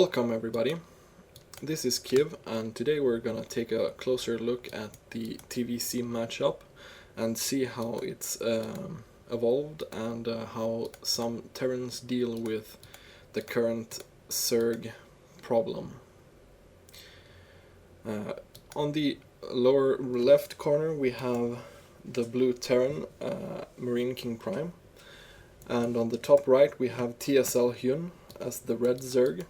Welcome everybody, this is Kiv, and today we're gonna take a closer look at the TvZ matchup and see how it's evolved and how some Terrans deal with the current Zerg problem. On the lower left corner we have the blue Terran, MarineKingPrime, and on the top right we have TSLHyun as the red Zerg.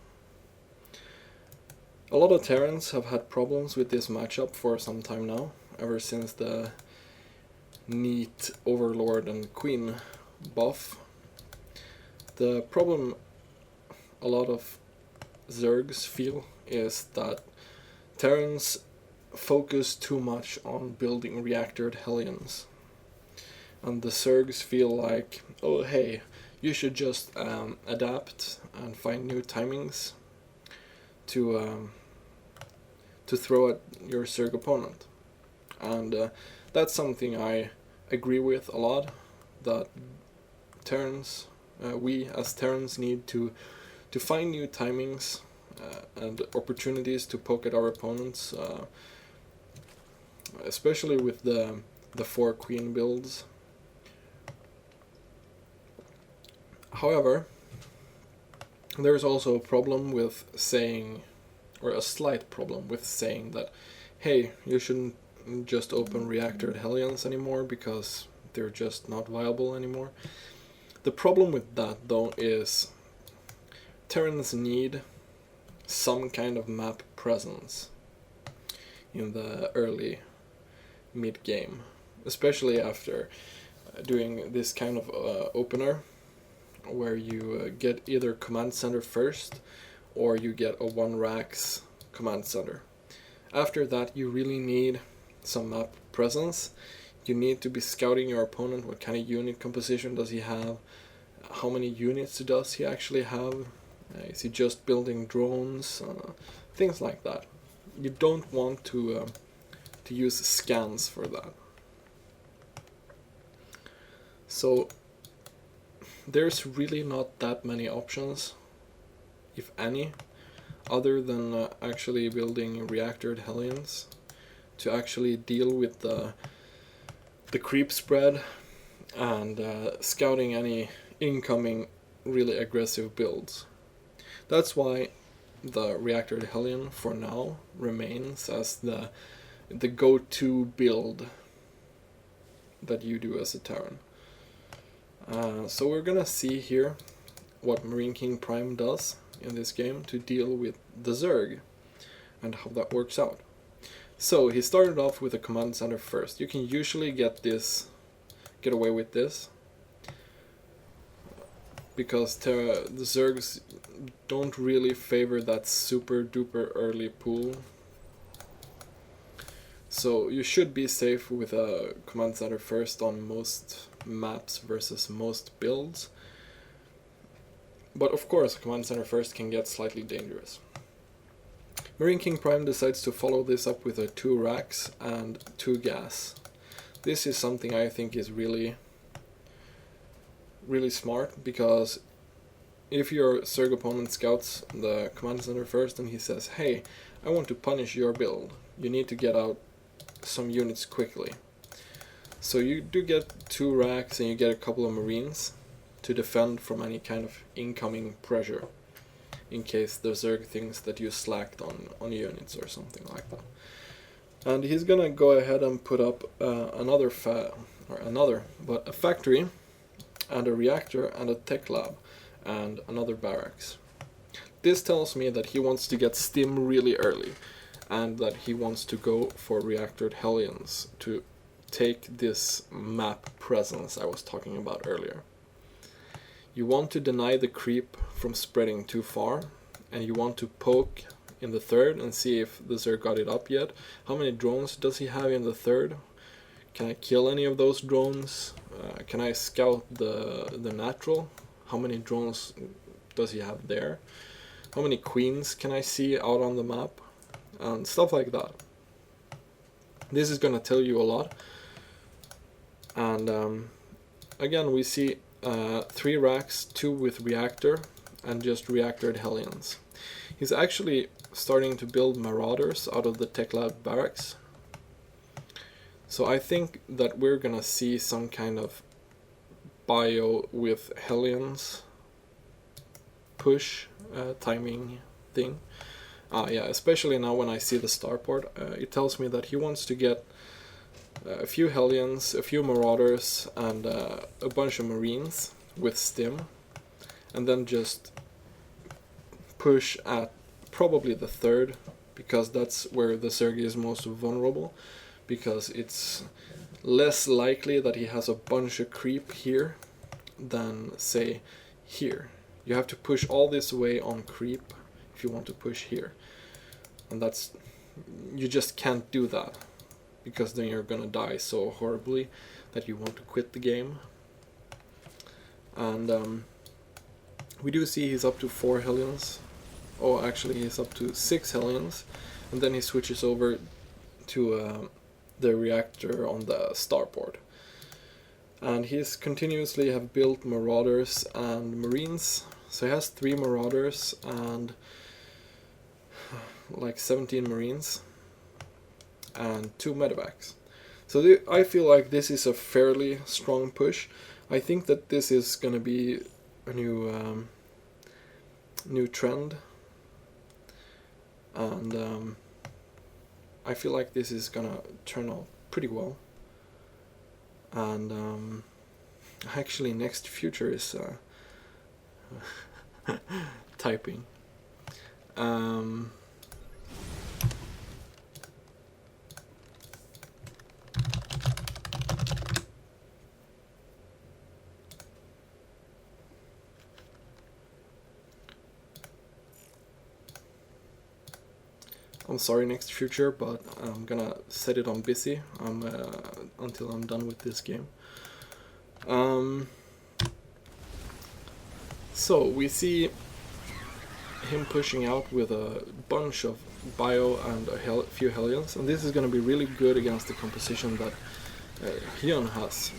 A lot of Terrans have had problems with this matchup for some time now, ever since the neat Overlord and Queen buff. The problem a lot of Zergs feel is that Terrans focus too much on building reactored Hellions. And the Zergs feel like, oh hey, you should just adapt and find new timings to throw at your Zerg opponent. And that's something I agree with a lot, that Terrans, we as Terrans need to find new timings and opportunities to poke at our opponents, especially with the 4 Queen builds. However, there's also a problem with saying, or a slight problem with saying that, hey, you shouldn't just open reactored Hellions anymore because they're just not viable anymore. The problem with that though is Terrans need some kind of map presence in the early mid game, especially after doing this kind of opener where you get either command center first or you get a 1 racks command center. After that you really need some map presence. You need to be scouting your opponent. What kind of unit composition does he have? How many units does he actually have? Is he just building drones? Things like that. You don't want to use scans for that. So there's really not that many options, if any, other than actually building reactored Hellions to actually deal with the creep spread and scouting any incoming really aggressive builds. That's why the reactored Hellion for now remains as the go-to build that you do as a Terran. So we're gonna see here what MarineKingPrime does in this game to deal with the Zerg and how that works out. So he started off with a command center first. You can usually get away with this because the Zergs don't really favor that super duper early pool. So you should be safe with a command center first on most maps versus most builds. But of course, command center first can get slightly dangerous. MarineKingPrime decides to follow this up with a 2 racks and 2 gas. This is something I think is really smart, because if your Zerg opponent scouts the command center first and he says, hey, I want to punish your build, you need to get out some units quickly. So you do get 2 racks and you get a couple of Marines to defend from any kind of incoming pressure, in case the Zerg thinks that you slacked on units or something like that. And he's gonna go ahead and put up a factory and a reactor and a tech lab and another barracks. This tells me that he wants to get stim really early and that he wants to go for reactored Hellions to take this map presence I was talking about earlier. You want to deny the creep from spreading too far, and you want to poke in the 3rd and see if the Zerg got it up yet. How many drones does he have in the 3rd? Can I kill any of those drones? Can I scout the natural? How many drones does he have there? How many queens can I see out on the map? And stuff like that. This is gonna tell you a lot. And again, we see 3 racks, 2 with reactor, and just reactored Hellions. He's actually starting to build Marauders out of the Tech Lab barracks. So I think that we're gonna see some kind of bio with Hellions push timing thing. Yeah, especially now when I see the starport, it tells me that he wants to get a few Hellions, a few Marauders, and a bunch of Marines with Stim, and then just push at probably the third, because that's where the Zerg is most vulnerable, because it's less likely that he has a bunch of creep here than, say, here. You have to push all this way on creep if you want to push here, and that's, you just can't do that, because then you're gonna die so horribly that you want to quit the game. And we do see he's up to 4 Hellions. Oh, actually he's up to 6 Hellions, and then he switches over to the reactor on the starport. And he's continuously have built Marauders and Marines, so he has 3 Marauders and like 17 Marines and 2 medevacs. So I feel like this is a fairly strong push. I think that this is gonna be a new trend, and I feel like this is gonna turn out pretty well. And actually next future is typing. I'm sorry, next future, but I'm gonna set it on busy until I'm done with this game. So we see him pushing out with a bunch of bio and a few Hellions, and this is gonna be really good against the composition that Hyun has,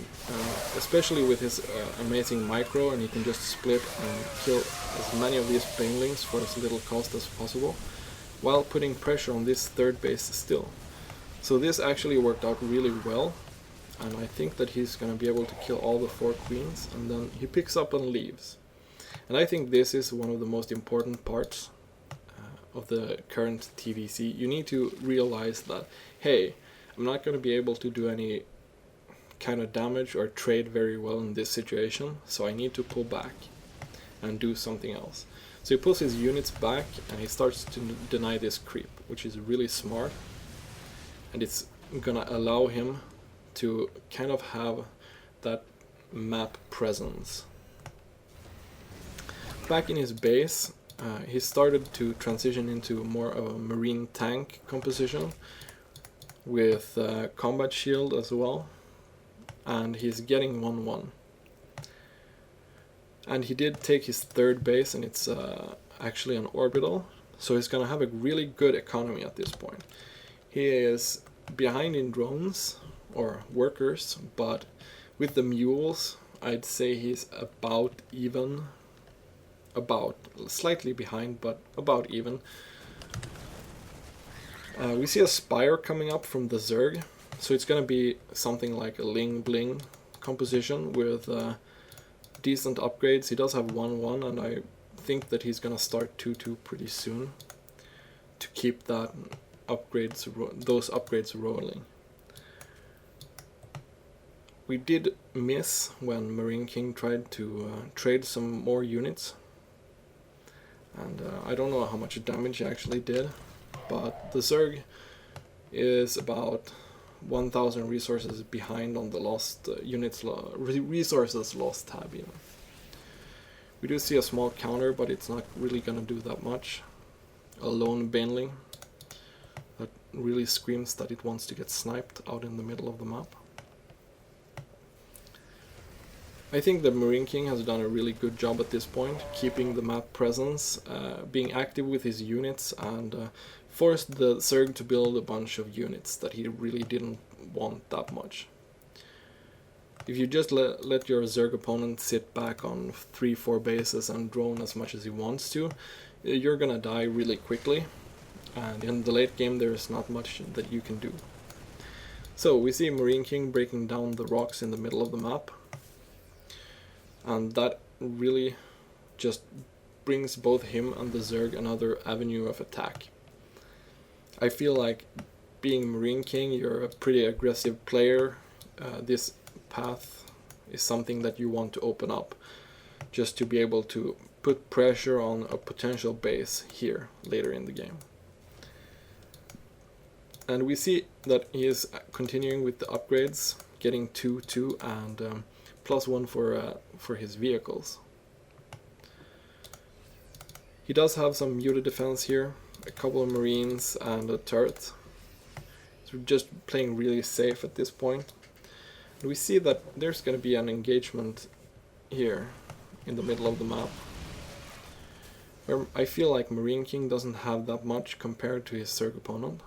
especially with his amazing micro, and he can just split and kill as many of these banelings for as little cost as possible, while putting pressure on this third base still. So this actually worked out really well, and I think that he's going to be able to kill all the 4 queens, and then he picks up and leaves. And I think this is one of the most important parts of the current TvZ. You need to realize that, hey, I'm not going to be able to do any kind of damage or trade very well in this situation, so I need to pull back and do something else. So he pulls his units back and he starts to deny this creep, which is really smart, and it's gonna allow him to kind of have that map presence. Back in his base, he started to transition into more of a marine tank composition with combat shield as well, and he's getting 1-1. And he did take his third base, and it's actually an orbital, so he's gonna have a really good economy at this point. He is behind in drones or workers, but with the mules I'd say he's about even, about slightly behind, but about even. We see a spire coming up from the Zerg, so it's gonna be something like a Ling Bling composition with decent upgrades. He does have 1-1, and I think that he's gonna start 2-2 pretty soon to keep that those upgrades rolling. We did miss when MarineKing tried to trade some more units, and I don't know how much damage he actually did, but the Zerg is about 1,000 resources behind on the lost resources lost tab even. We do see a small counter, but it's not really gonna do that much. A lone baneling that really screams that it wants to get sniped out in the middle of the map. I think that MarineKing has done a really good job at this point, keeping the map presence, being active with his units, and forced the Zerg to build a bunch of units that he really didn't want that much. If you just let your Zerg opponent sit back on 3-4 bases and drone as much as he wants to, you're gonna die really quickly, and in the late game there's not much that you can do. So we see Marine King breaking down the rocks in the middle of the map, and that really just brings both him and the Zerg another avenue of attack. I feel like being Marine King, you're a pretty aggressive player. This path is something that you want to open up just to be able to put pressure on a potential base here later in the game. And we see that he is continuing with the upgrades, getting 2/2 and +1 for his vehicles. He does have some muted defense here, a couple of marines and a turret. So we're just playing really safe at this point. And we see that there's going to be an engagement here in the middle of the map, where I feel like Marine King doesn't have that much compared to his Zerg opponent.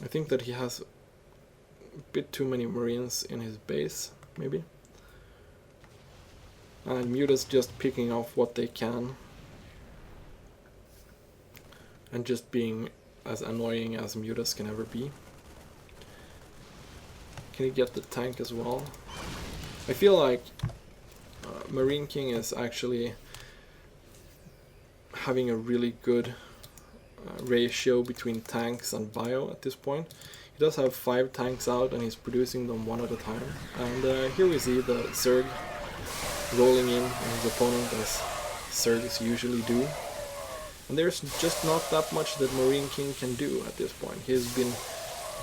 I think that he has a bit too many marines in his base, maybe. And Muta's just picking off what they can and just being as annoying as Mutas can ever be. Can he get the tank as well? I feel like Marine King is actually having a really good ratio between tanks and bio at this point. He does have 5 tanks out and he's producing them one at a time. And here we see the Zerg rolling in on his opponent, as Zergs usually do. And there's just not that much that Marine King can do at this point. He's been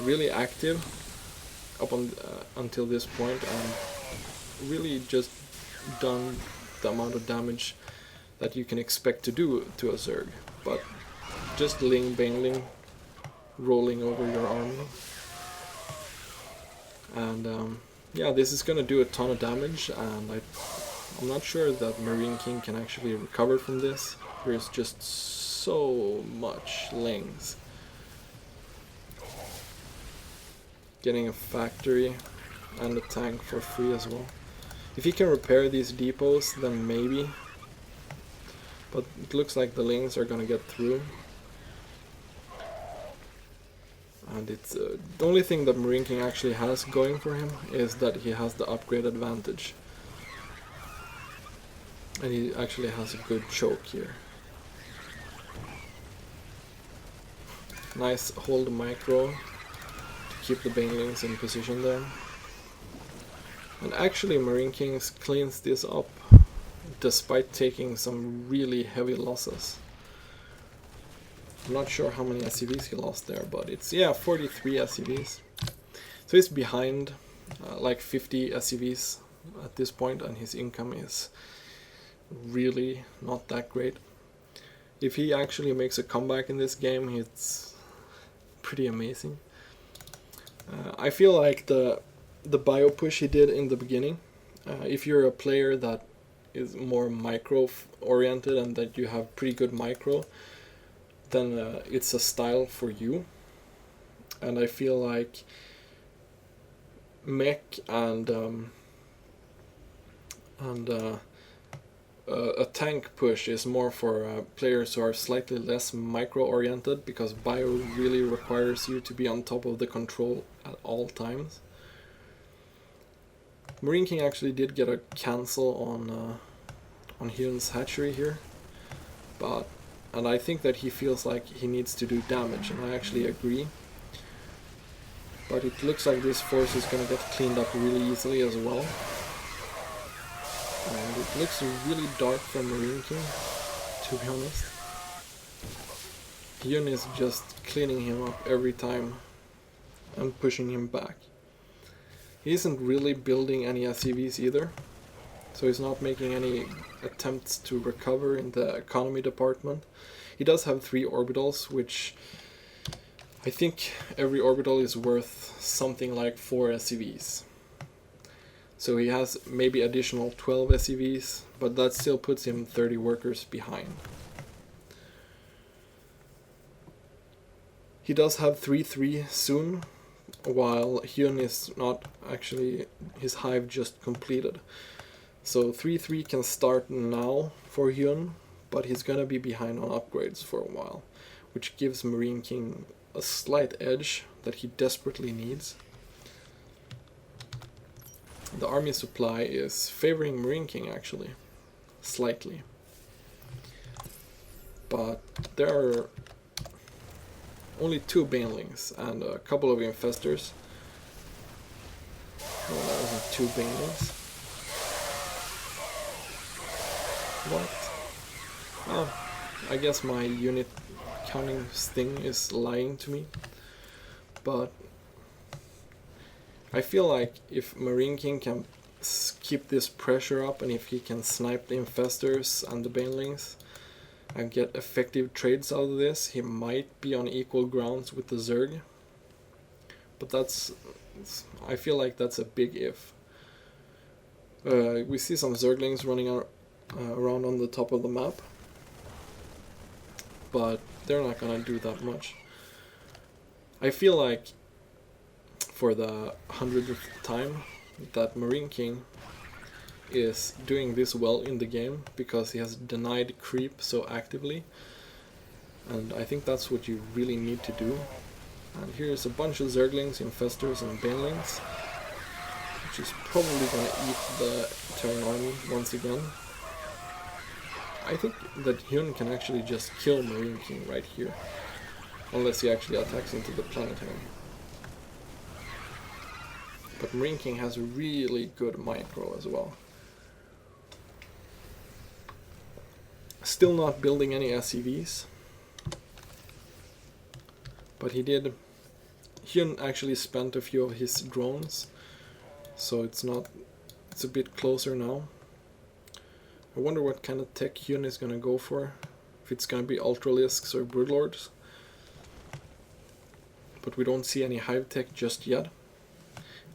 really active up until this point and really just done the amount of damage that you can expect to do to a Zerg. But just Ling Bangling rolling over your army. And yeah, this is gonna do a ton of damage, and I'm not sure that Marine King can actually recover from this. There's just so much Lings. Getting a factory and a tank for free as well. If he can repair these depots, then maybe. But it looks like the Lings are gonna get through. And it's the only thing that Marine King actually has going for him is that he has the upgrade advantage. And he actually has a good choke here. Nice hold micro to keep the banelings in position there. And actually Marine King cleans this up despite taking some really heavy losses. I'm not sure how many SCVs he lost there, but it's, yeah, 43 SCVs. So he's behind like 50 SCVs at this point, and his income is really not that great. If he actually makes a comeback in this game, it's pretty amazing. I feel like the bio push he did in the beginning, if you're a player that is more micro oriented and that you have pretty good micro, then it's a style for you. And I feel like mech and a tank push is more for players who are slightly less micro oriented, because bio really requires you to be on top of the control at all times. Marine King actually did get a cancel on Hyun's hatchery here, and I think that he feels like he needs to do damage, and I actually agree. But it looks like this force is going to get cleaned up really easily as well. And it looks really dark from Marine King, to be honest. Hyun is just cleaning him up every time and pushing him back. He isn't really building any SCVs either, so he's not making any attempts to recover in the economy department. He does have 3 orbitals, which I think every orbital is worth something like 4 SCVs. So he has maybe additional 12 SCVs, but that still puts him 30 workers behind. He does have 3-3 soon, while Hyun is not actually, his hive just completed. So 3-3 can start now for Hyun, but he's gonna be behind on upgrades for a while, which gives Marine King a slight edge that he desperately needs. The army supply is favoring Marine King actually, slightly. But there are only 2 banelings and a couple of infestors. Oh, that wasn't 2 banelings. What? Oh, I guess my unit counting thing is lying to me. But I feel like if Marine King can keep this pressure up, and if he can snipe the infestors and the banelings and get effective trades out of this, he might be on equal grounds with the Zerg. But I feel like that's a big if. We see some Zerglings running around on the top of the map, but they're not gonna do that much. I feel like for the 100th time that Marine King is doing this well in the game because he has denied creep so actively, and I think that's what you really need to do. And here's a bunch of Zerglings, Infestors and Banelings, which is probably gonna eat the Terran army once again. I think that Hyun can actually just kill Marine King right here, unless he actually attacks into the planetary. But Marine King has really good micro as well. Still not building any SCVs, but Hyun actually spent a few of his drones, so it's a bit closer now. I wonder what kind of tech Hyun is gonna go for, if it's gonna be Ultralisks or Broodlords. But we don't see any Hive tech just yet.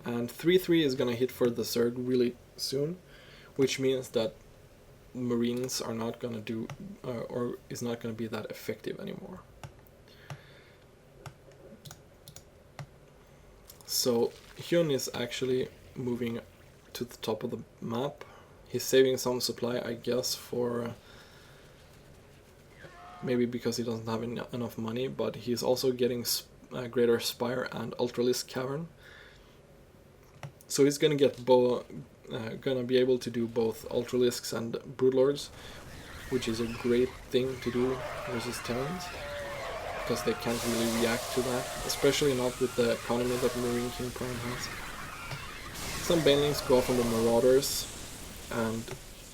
And 3-3 is gonna hit for the Zerg really soon, which means that Marines are not gonna do, or is not gonna be that effective anymore. So Hyun is actually moving to the top of the map. He's saving some supply, I guess, for maybe because he doesn't have enough money, but he's also getting Greater Spire and Ultralisk Cavern. So he's gonna get gonna be able to do both Ultralisks and Broodlords, which is a great thing to do versus Terrans, because they can't really react to that, especially not with the economy that MarineKingPrime has. Some banelings go off on the Marauders, and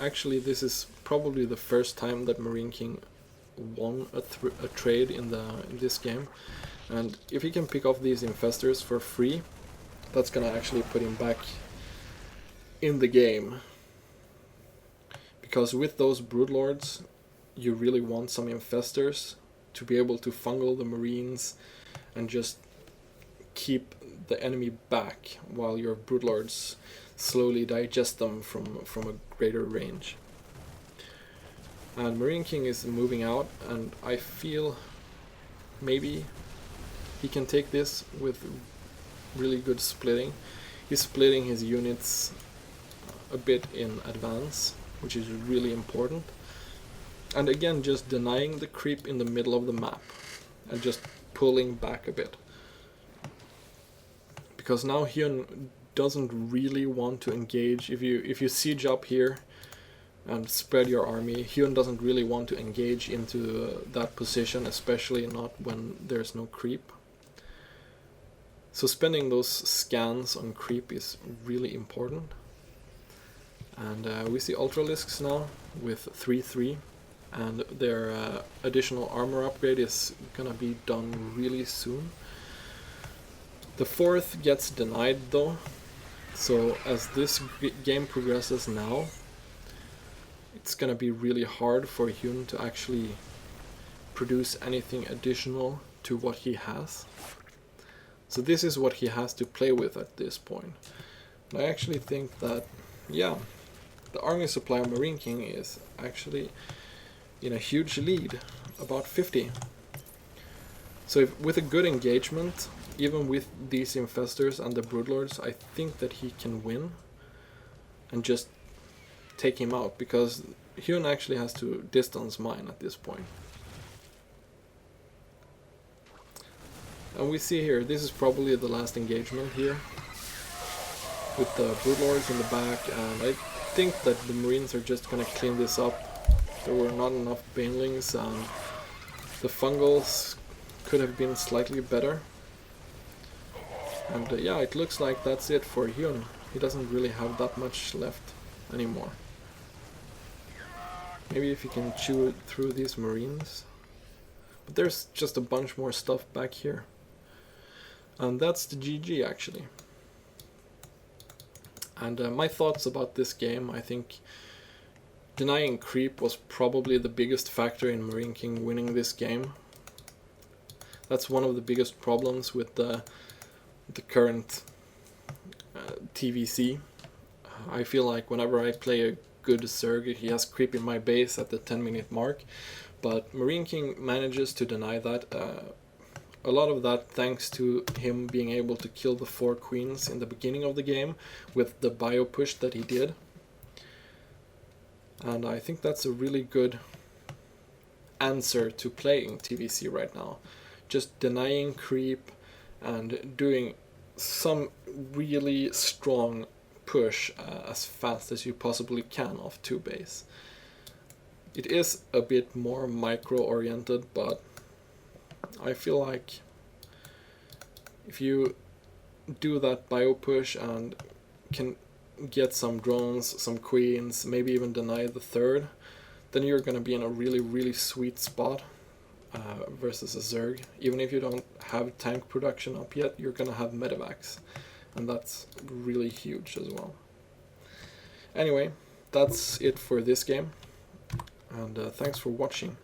actually this is probably the first time that Marine King won a trade in this game. And if he can pick off these infestors for free, that's gonna actually put him back in the game. Because with those Broodlords, you really want some infestors to be able to fungal the Marines and just keep the enemy back while your Broodlords slowly digest them from a greater range. And Marine King is moving out, and I feel maybe he can take this with really good splitting. He's splitting his units a bit in advance, which is really important. And again, just denying the creep in the middle of the map and just pulling back a bit. Because now Hyun doesn't really want to engage. If you siege up here and spread your army, Hyun doesn't really want to engage into that position, especially not when there's no creep. So spending those scans on creep is really important. And we see Ultralisks now with 3-3, and their additional armor upgrade is gonna be done really soon. The 4th gets denied though, so as this game progresses now, it's gonna be really hard for Hyun to actually produce anything additional to what he has. So this is what he has to play with at this point. And I actually think that, yeah, the army supply of Marine King is actually in a huge lead, about 50. So with a good engagement, even with these infestors and the Broodlords, I think that he can win and just take him out, because Hyun actually has to distance mine at this point. And we see here, this is probably the last engagement here, with the Broodlords in the back, and I think that the Marines are just gonna clean this up. There were not enough Banelings, and the Fungals could have been slightly better. And yeah, it looks like that's it for Hyun. He doesn't really have that much left anymore. Maybe if he can chew through these Marines. But there's just a bunch more stuff back here. And that's the GG actually. And my thoughts about this game, I think denying creep was probably the biggest factor in Marine King winning this game. That's one of the biggest problems with the current TvZ. I feel like whenever I play a good Zerg, he has creep in my base at the 10-minute mark, but Marine King manages to deny that. A lot of that thanks to him being able to kill the 4 queens in the beginning of the game with the bio push that he did. And I think that's a really good answer to playing TvZ right now. Just denying creep and doing some really strong push as fast as you possibly can off 2 base. It is a bit more micro oriented, but I feel like if you do that bio push and can get some drones, some queens, maybe even deny the 3rd, then you're gonna be in a really sweet spot versus a Zerg. Even if you don't have tank production up yet, you're gonna have medevacs, and that's really huge as well. Anyway, that's it for this game, and thanks for watching.